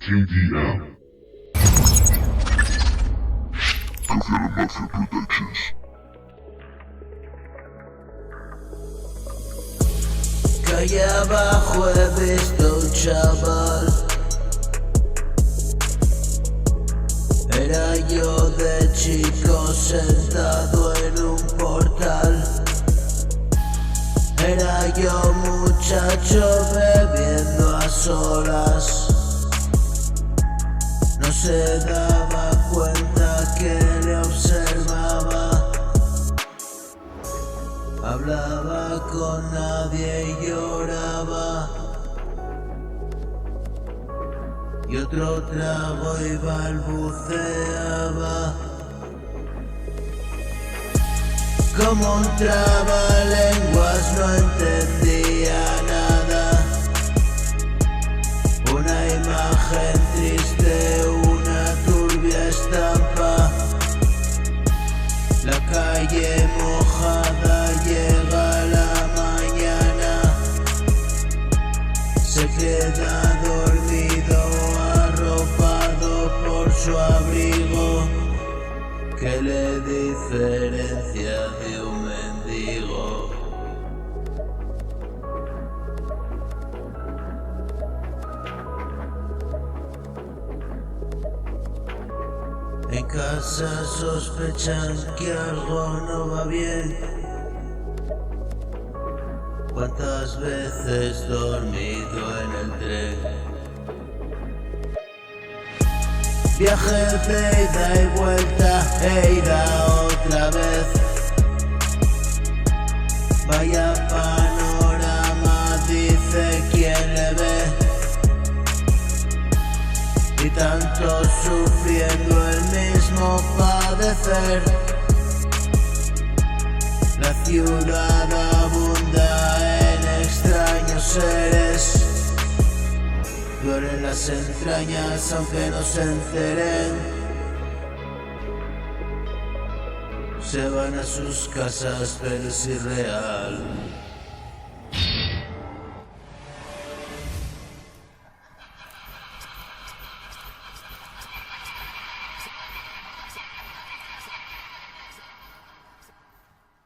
KDM. Kafeara Mafia Productions. Calle abajo he visto un chaval. Era yo de chico sentado en un portal. Era yo muchacho bebiendo a solas. No se daba cuenta que le observaba. Hablaba con nadie y lloraba. Y otro trago y balbuceaba. Como un trabalenguas no entendía nada. Una imagen triste, una turbia estampa. La calle mojada, llega la mañana. Se queda dormido, arropado por su abrigo, que le diferencia de un mendigo. En casa sospechan que algo no va bien. ¿Cuántas veces dormido en el tren? Viaje de ida y vuelta, e ida otra vez. Vaya panorama, dice quien le ve. Y tanto sufriendo el mismo padecer. La ciudad abunda en extraños seres. Duelen las entrañas aunque no se enteren. Se van a sus casas pero es irreal.